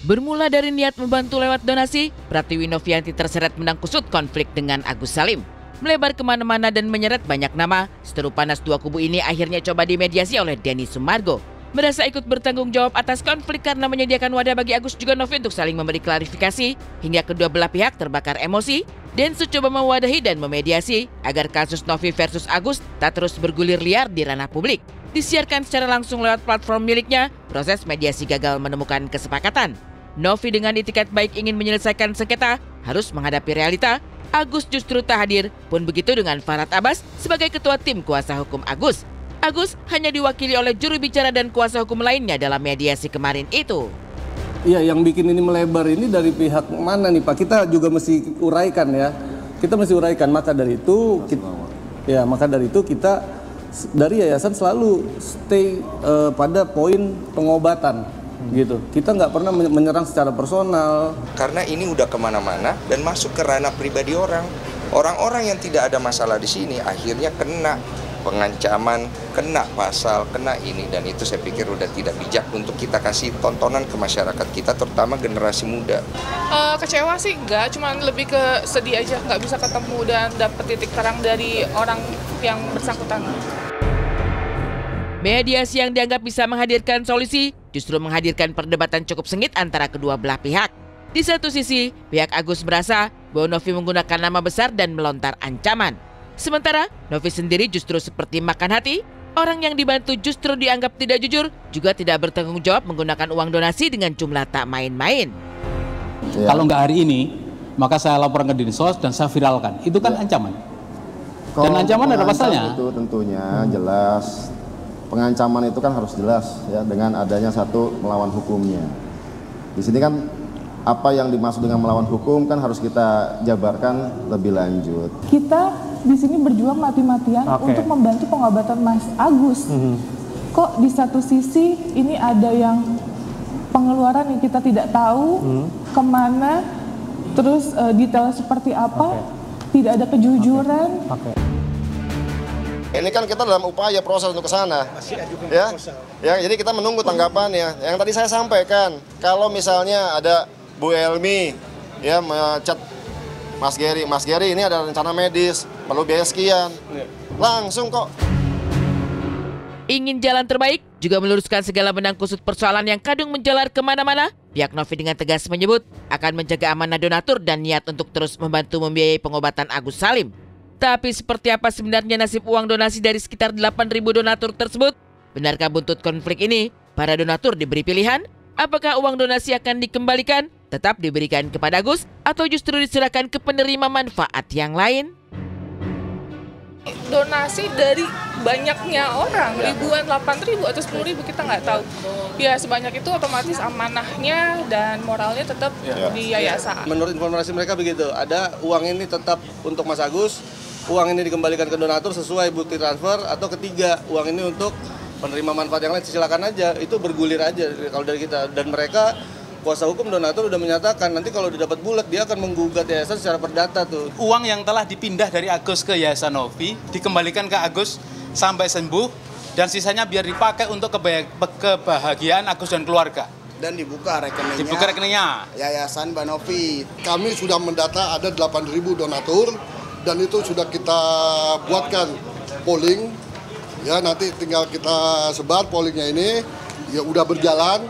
Bermula dari niat membantu lewat donasi, Pratiwi Novianti terseret menang kusut konflik dengan Agus Salim. Melebar kemana-mana dan menyeret banyak nama, seteru panas dua kubu ini akhirnya coba dimediasi oleh Denny Sumargo. Merasa ikut bertanggung jawab atas konflik karena menyediakan wadah bagi Agus juga Novi untuk saling memberi klarifikasi, hingga kedua belah pihak terbakar emosi. Densu coba mewadahi dan memediasi agar kasus Novi versus Agus tak terus bergulir liar di ranah publik. Disiarkan secara langsung lewat platform miliknya, proses mediasi gagal menemukan kesepakatan. Novi dengan itikat baik ingin menyelesaikan sengketa harus menghadapi realita. Agus justru tak hadir, pun begitu dengan Farhad Abbas sebagai ketua tim kuasa hukum Agus. Agus hanya diwakili oleh juru bicara dan kuasa hukum lainnya dalam mediasi kemarin itu. Iya, yang bikin ini melebar ini dari pihak mana nih Pak? Kita juga mesti uraikan ya. Kita mesti uraikan, maka dari itu kita dari yayasan selalu stay pada poin pengobatan. Gitu. Kita nggak pernah menyerang secara personal. Karena ini udah kemana-mana dan masuk ke ranah pribadi orang. Orang-orang yang tidak ada masalah di sini akhirnya kena pengancaman, kena pasal, kena ini. Dan itu saya pikir udah tidak bijak untuk kita kasih tontonan ke masyarakat kita, terutama generasi muda. Kecewa sih enggak, cuman lebih ke sedih aja nggak bisa ketemu dan dapet titik terang dari orang yang bersangkutan. Mediasi yang dianggap bisa menghadirkan solusi justru menghadirkan perdebatan cukup sengit antara kedua belah pihak. Di satu sisi, pihak Agus merasa bahwa Novi menggunakan nama besar dan melontar ancaman. Sementara, Novi sendiri justru seperti makan hati. Orang yang dibantu justru dianggap tidak jujur, juga tidak bertanggung jawab menggunakan uang donasi dengan jumlah tak main-main. Kalau nggak hari ini, maka saya laporkan ke Dinsos dan saya viralkan. Itu kan ancaman. Dan ancaman ada pasalnya. Itu tentunya jelas. Pengancaman itu kan harus jelas ya, dengan adanya satu melawan hukumnya. Di sini kan apa yang dimaksud dengan melawan hukum kan harus kita jabarkan lebih lanjut. Kita di sini berjuang mati-matian untuk membantu pengobatan Mas Agus. Kok di satu sisi ini ada yang pengeluaran yang kita tidak tahu kemana, terus detailnya seperti apa, tidak ada kejujuran. Ini kan kita dalam upaya proses untuk ke sana, ya, jadi kita menunggu tanggapannya. Yang tadi saya sampaikan, kalau misalnya ada Bu Elmi, ya mencat Mas Geri ini ada rencana medis, perlu biaya sekian, langsung kok. Ingin jalan terbaik, juga meluruskan segala benang kusut persoalan yang kadung menjalar kemana-mana. Pihak Novi dengan tegas menyebut akan menjaga amanah donatur dan niat untuk terus membantu membiayai pengobatan Agus Salim. Tapi seperti apa sebenarnya nasib uang donasi dari sekitar 8.000 donatur tersebut? Benarkah buntut konflik ini, para donatur diberi pilihan? Apakah uang donasi akan dikembalikan, tetap diberikan kepada Agus, atau justru diserahkan ke penerima manfaat yang lain? Donasi dari banyaknya orang, ribuan, 8.000 atau 10.000 kita nggak tahu. Ya sebanyak itu otomatis amanahnya dan moralnya tetap di yayasan. Menurut informasi mereka begitu, ada uang ini tetap untuk Mas Agus, uang ini dikembalikan ke donatur sesuai bukti transfer, atau ketiga uang ini untuk penerima manfaat yang lain, silakan aja, itu bergulir aja kalau dari kita. Dan mereka kuasa hukum donatur udah menyatakan nanti kalau udah dapat bulat dia akan menggugat yayasan secara perdata tuh. Uang yang telah dipindah dari Agus ke Yayasan Novi dikembalikan ke Agus sampai sembuh dan sisanya biar dipakai untuk kebahagiaan Agus dan keluarga. Dan dibuka rekeningnya Yayasan Banovi. Kami sudah mendata ada 8.000 donatur dan itu sudah kita buatkan polling. Ya nanti tinggal kita sebar pollingnya ini, ya udah berjalan.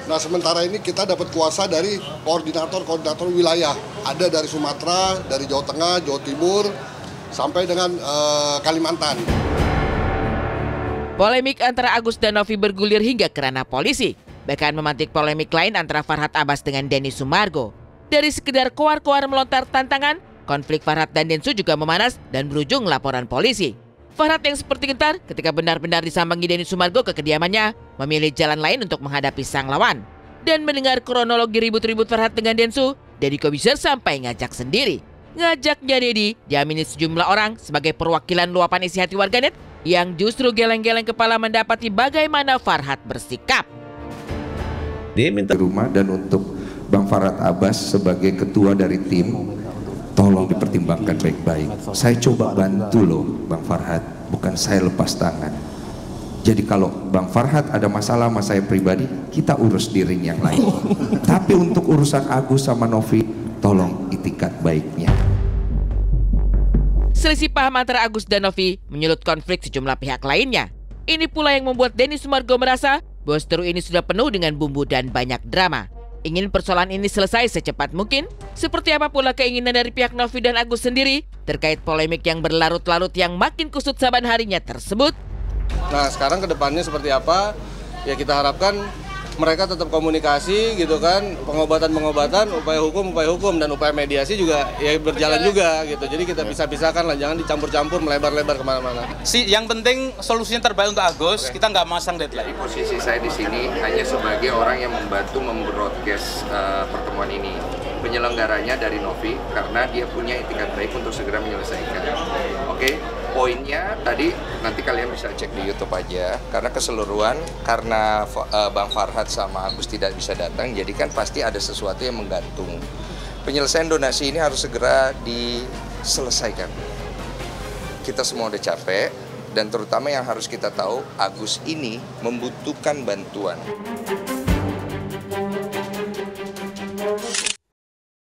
Nah sementara ini kita dapat kuasa dari koordinator wilayah. Ada dari Sumatera, dari Jawa Tengah, Jawa Timur, sampai dengan Kalimantan. Polemik antara Agus dan Novi bergulir hingga ke ranah polisi. Bahkan memantik polemik lain antara Farhad Abbas dengan Denny Sumargo. Dari sekedar koar-koar melontar tantangan, konflik Farhad dan Densu juga memanas dan berujung laporan polisi. Farhad yang seperti gentar ketika benar-benar disambangi Denny Sumargo ke kediamannya, memilih jalan lain untuk menghadapi sang lawan. Dan mendengar kronologi ribut-ribut Farhad dengan Densu, Deddy Kobusier sampai ngajak sendiri. Ngajaknya Deddy diamini sejumlah orang sebagai perwakilan luapan isi hati warganet yang justru geleng-geleng kepala mendapati bagaimana Farhad bersikap. Dia minta rumah dan untuk Bang Farhad Abbas sebagai ketua dari tim, tolong dipertimbangkan baik-baik. Saya coba bantu loh Bang Farhad, bukan saya lepas tangan. Jadi kalau Bang Farhad ada masalah sama saya pribadi, kita urus di ring yang lain. Tapi untuk urusan Agus sama Novi, tolong itikat baiknya. Selisih paham antara Agus dan Novi menyulut konflik sejumlah pihak lainnya. Ini pula yang membuat Denny Sumargo merasa bahwa seteru ini sudah penuh dengan bumbu dan banyak drama. Ingin persoalan ini selesai secepat mungkin? Seperti apa pula keinginan dari pihak Novi dan Agus sendiri terkait polemik yang berlarut-larut yang makin kusut saban harinya tersebut? Nah sekarang ke depannya seperti apa? Ya kita harapkan mereka tetap komunikasi gitu kan, pengobatan, upaya hukum dan upaya mediasi juga ya berjalan juga gitu. Jadi kita pisah-pisahkan lah, jangan dicampur-campur melebar-lebar kemana-mana. Yang penting solusinya terbaik untuk Agus, kita nggak masang deadline. Posisi saya di sini hanya sebagai orang yang membantu membroadcast pertemuan ini. Penyelenggaranya dari Novi karena dia punya itikat baik untuk segera menyelesaikan. Oke, poinnya tadi nanti kalian bisa cek di YouTube aja karena keseluruhan karena Bang Farhad sama Agus tidak bisa datang, jadi kan pasti ada sesuatu yang menggantung. Penyelesaian donasi ini harus segera diselesaikan. Kita semua udah capek dan terutama yang harus kita tahu Agus ini membutuhkan bantuan.